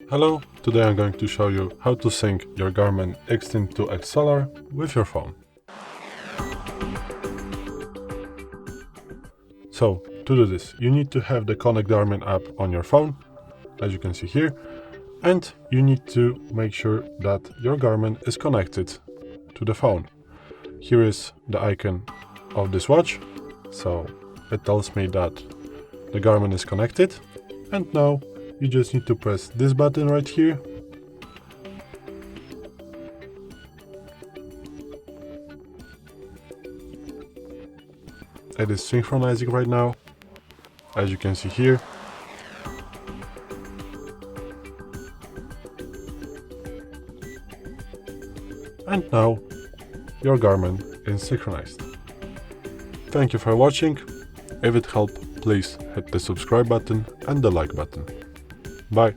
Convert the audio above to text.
Hello, today I'm going to show you how to sync your Garmin Extend 2X Solar with your phone. So, to do this, you need to have the Connect Garmin app on your phone, as you can see here, and you need to make sure that your Garmin is connected to the phone. Here is the icon of this watch, so it tells me that the Garmin is connected, and now you just need to press this button right here. It is synchronizing right now, as you can see here. And now your Garmin is synchronized. Thank you for watching. If it helped, please hit the subscribe button and the like button. Bye.